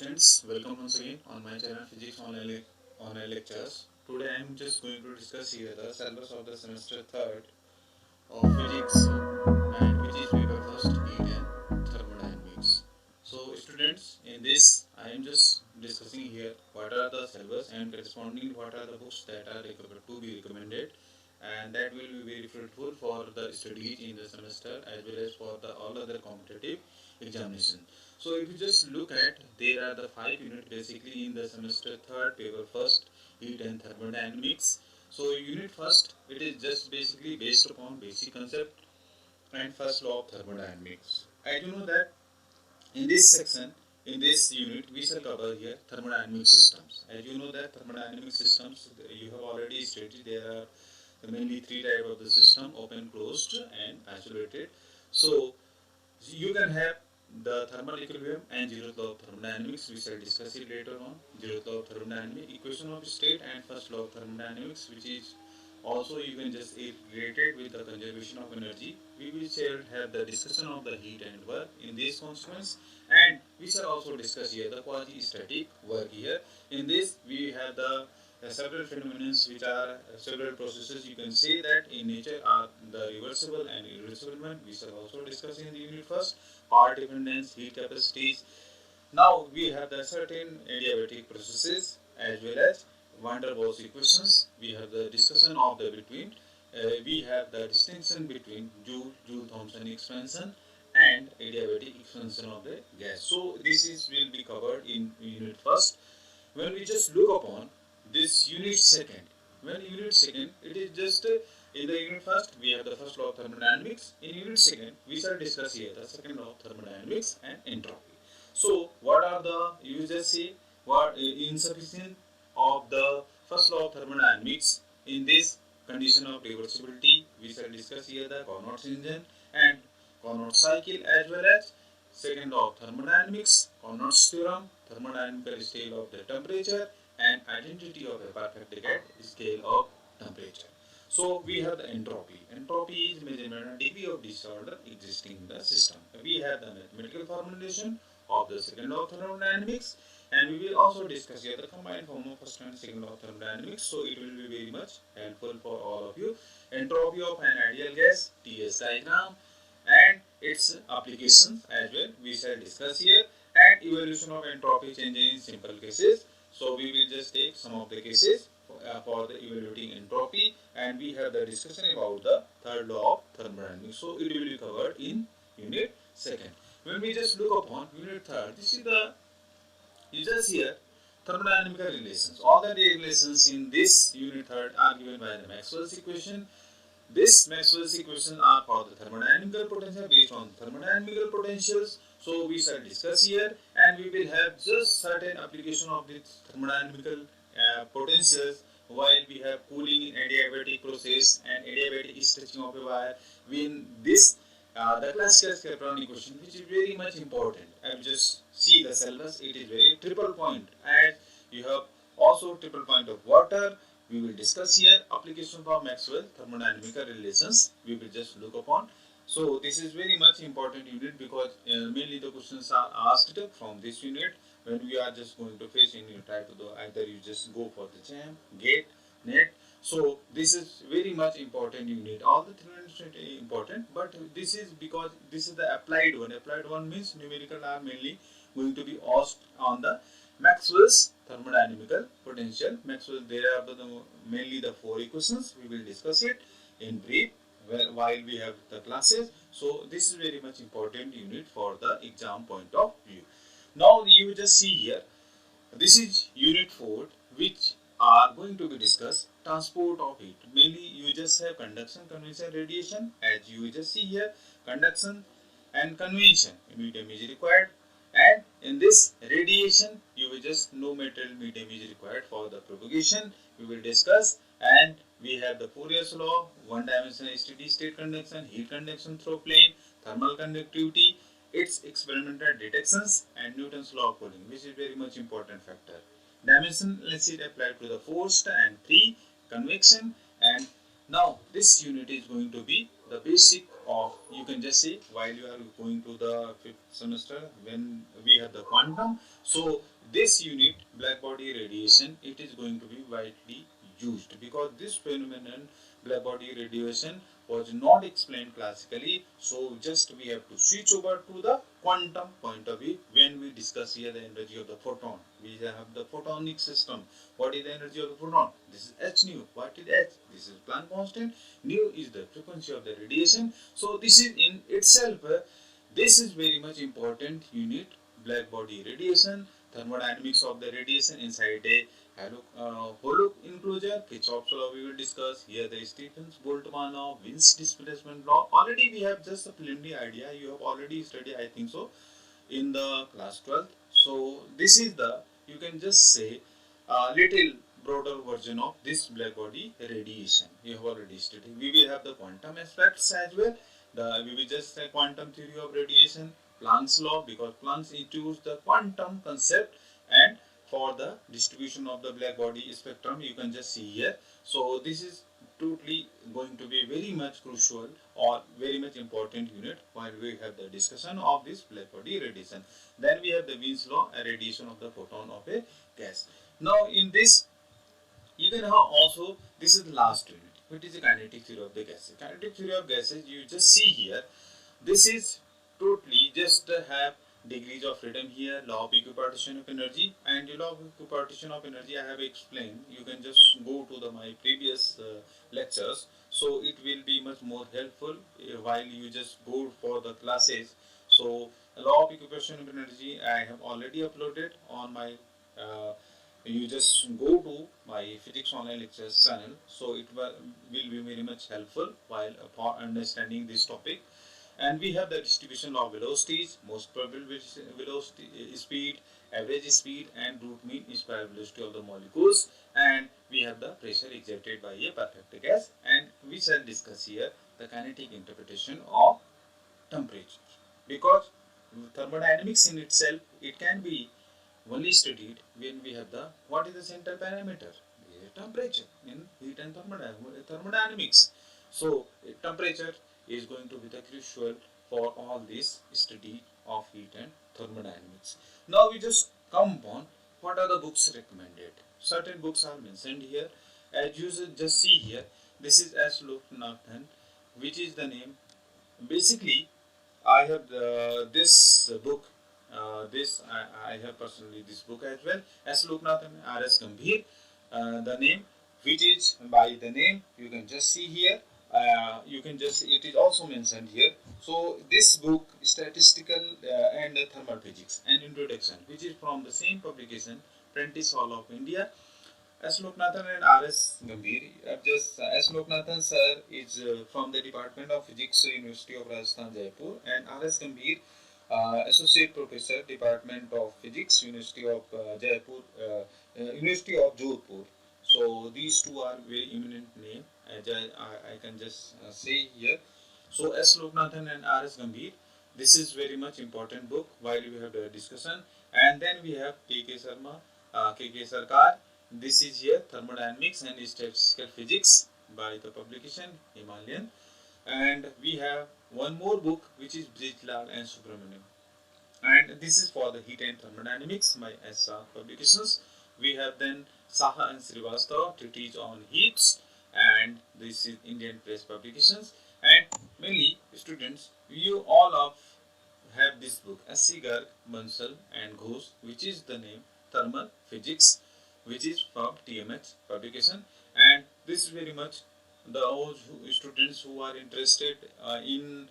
students, welcome once again on my channel Physics Online Lectures. Today I am just going to discuss here the syllabus of the semester 3rd of Physics and which is paper first heat and thermodynamics. So students, in this I am just discussing here what are the syllabus and corresponding what are the books that are to be recommended, and that will be very fruitful for the studies in the semester as well as for the all other competitive examination. So if you just look at, there are the 5 units basically in the semester 3rd paper first heat and thermodynamics. So unit first, it is just basically based upon basic concept and first law of thermodynamics. As you know that in this section, in this unit, we shall cover here thermodynamic systems. As you know that thermodynamic systems, you have already stated there are mainly three types of the system: open, closed, and isolated. So you can have the thermal equilibrium and zeroth law of thermodynamics. We shall discuss it later on. Zeroth law of thermodynamics, equation of state, and first law of thermodynamics, which is also you can just relate it with the conservation of energy. We will shall have the discussion of the heat and work in these consequence, and we shall also discuss here the quasi-static work here. In this, we have the several phenomena which are several processes you can say that in nature are the reversible and irreversible one. We shall also discuss in the unit first power dependence, heat capacities. Now we have the certain adiabatic processes as well as van der Waals equations. We have the discussion of the between. We have the distinction between Joule-Thomson expansion and adiabatic expansion of the gas. So this is will be covered in unit first. When we just look upon this unit second, when unit second, it is just in the unit first we have the first law of thermodynamics. In unit second, we shall discuss here the second law of thermodynamics and entropy. So what are the, you just see what insufficient of the first law of thermodynamics in this condition of reversibility. We shall discuss here the Carnot's engine and Carnot cycle as well as second law of thermodynamics, Carnot's theorem, thermodynamical scale of the temperature, and identity of a perfect decade scale of temperature. So we have the entropy. Entropy is measurement of degree of disorder existing in the system. We have the mathematical formulation of the second law of thermodynamics, and we will also discuss here the combined form of first and second law of thermodynamics. So it will be very much helpful for all of you. Entropy of an ideal gas, TS diagram, and its applications as well we shall discuss here, and evolution of entropy changing in simple cases. So we will just take some of the cases for the evaluating entropy, and we have the discussion about the third law of thermodynamics. So it will be covered in unit second. When we just look upon unit third, this is the, you just here thermodynamical relations. All the relations in this unit third are given by the Maxwell's equation. This Maxwell's equations are for the thermodynamical potential based on thermodynamical potentials. So we shall discuss here, and we will have just certain application of these thermodynamical potentials while we have cooling in adiabatic process and adiabatic stretching of a wire. When this the classical Capron equation, which is very much important. I will just see the syllabus. It is very triple point, and you have also triple point of water. We will discuss here application of Maxwell thermodynamical relations. We will just look upon. So this is very much important unit because mainly the questions are asked from this unit. When we are just going to face in, you try to do either you just go for the JAM, GATE, NET. So this is very much important unit. All the three units are important, but this is because this is the applied one. Applied one means numerical are mainly going to be asked on the Maxwell's thermodynamical potential. Maxwell, there are mainly the four equations. We will discuss it in brief while we have the classes. So this is very much important unit for the exam point of view. Now you just see here, this is unit 4, which are going to be discussed transport of heat. Mainly you just have conduction, convection, radiation. As you just see here, conduction and convection medium is required, and in this radiation you will just no metal medium is required for the propagation. We will discuss, and we have the Fourier's law, one dimensional steady state conduction, heat conduction through plane, thermal conductivity, its experimental detections, and Newton's law of cooling, which is very much important factor. Dimensionality applied to the forced and free convection. And now this unit is going to be the basic of, you can just say while you are going to the fifth semester when we have the quantum. So this unit, black body radiation, it is going to be widely used because this phenomenon, black body radiation, was not explained classically. So just we have to switch over to the quantum point of view when we discuss here the energy of the photon. We have the photonic system. What is the energy of the photon? This is h nu. What is h? This is Planck constant. Nu is the frequency of the radiation. So this is in itself, this is very much important unit, black body radiation, thermodynamics of the radiation inside a hollow enclosure. Kirchhoff's law we will discuss here. The Stephens-Boltzmann law, Winds displacement law. Already we have just a preliminary idea. You have already studied, I think so, in the class 12th. So this is the, you can just say, little broader version of this black body radiation. You have already studied. We will have the quantum aspects as well. We will just say quantum theory of radiation, Planck's law, because Planck introduced the quantum concept, and for the distribution of the black body spectrum, you can just see here. So this is totally going to be very much crucial or very much important unit while we have the discussion of this black body radiation. Then we have the Wien's law, a radiation of the photon of a gas. Now in this, you can have also, this is the last unit, which is the kinetic theory of the gases. Kinetic theory of gases, you just see here, this is totally just have degrees of freedom here, law of equipartition of energy, and the law of equipartition of energy I have explained. You can just go to my previous lectures, so it will be much more helpful while you just go for the classes. So law of equipartition of energy I have already uploaded on my you just go to my physics online lectures channel, so it will be very much helpful while for understanding this topic. And we have the distribution of velocities, most probable velocity, speed, average speed, and root mean inspired velocity of the molecules. And we have the pressure exerted by a perfect gas, and we shall discuss here the kinetic interpretation of temperature, because thermodynamics in itself, it can be only studied when we have the, what is the central parameter? Temperature in heat and thermodynamics. So temperature is going to be the crucial for all this study of heat and thermodynamics. Now we just come upon what are the books recommended. Certain books are mentioned here. As you just see here, this is S. Loknathn, which is the name. Basically, I have this book. I have personally this book as well. S. Loknathn, R.S. Gambhir, the name, which is by the name you can just see here. You can just, it is also mentioned here. So this book, Statistical and Thermal Physics, an Introduction, which is from the same publication, Prentice Hall of India. S. Loknathn and R.S. Gambhir. S. Loknathn sir is from the Department of Physics, University of Rajasthan, Jaipur, and R.S. Gambhir, Associate Professor, Department of Physics, University of Jaipur, University of Jodhpur. So these two are very eminent names, as I can just say here. So S. Loknathn and R.S. Gambhir, this is very much important book while we have the discussion. And then we have K.K. Sharma, K.K. Sarkar. This is here Thermodynamics and Statistical Physics by the publication Himalayan. And we have one more book which is Brijlal and Subramaniam. And this is for the heat and thermodynamics by SR Publications. We have then Saha and Srivastava, Treatise on Heats, and this is Indian Press Publications. And mainly students, you all of have this book, S.C. Garg, Bansal and Ghosh, which is the name Thermal Physics, which is from TMH publication. And this is very much the students who are interested in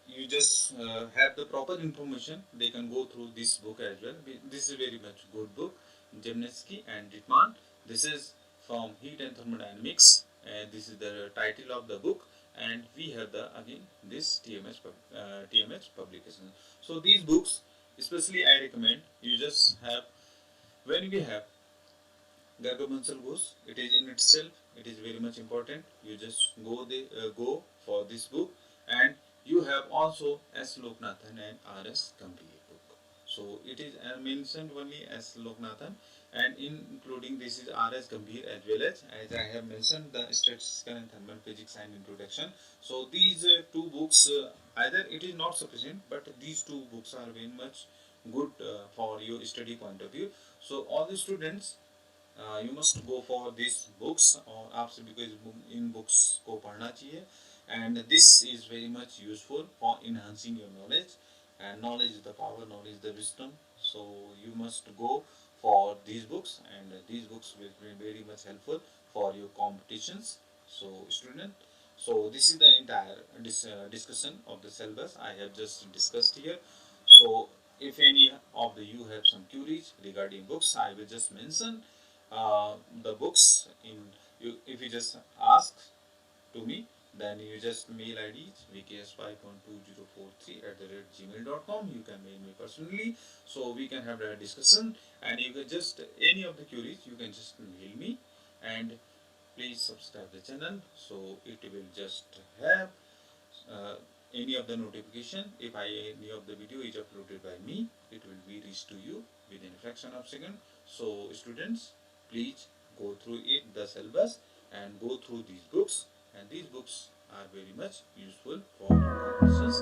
you just have the proper information, they can go through this book as well. This is very much good book, Jemnetsky and Dittmann. This is from Heat and Thermodynamics, and this is the title of the book. And we have the again this TMH publication. So these books, especially I recommend you just have, when we have Garg Bansal Ghosh, it is in itself, it is very much important. You just go for this book, and you have also S. Loknathn and R.S. Gambhir book. So it is mentioned only as Loknathan, and including this is R.S. Gambhir as I have mentioned, the Statistical and Thermal Physics and Introduction. So these two books, either it is not sufficient, but these two books are very much good for your study point of view. So all the students, you must go for these books और आपसे भी कोई इन books को पढ़ना चाहिए, and this is very much useful for enhancing your knowledge, and knowledge is the power, knowledge is the wisdom. So you must go for these books, and these books will be very much helpful for your competitions. So student, so this is the entire discussion of the syllabus I have just discussed here. So if any of you have some queries regarding books, I will just mention the books in you. If you just ask to me, then you just mail ID vks5.2043@gmail.com. You can mail me personally, so we can have a discussion, and you can just any of the queries you can just mail me, and please subscribe the channel so it will just have uh, any of the notification. If any of the video is uploaded by me, it will be reached to you within a fraction of second. So students, please go through it, the syllabus, and go through these books, and these books are very much useful for competitions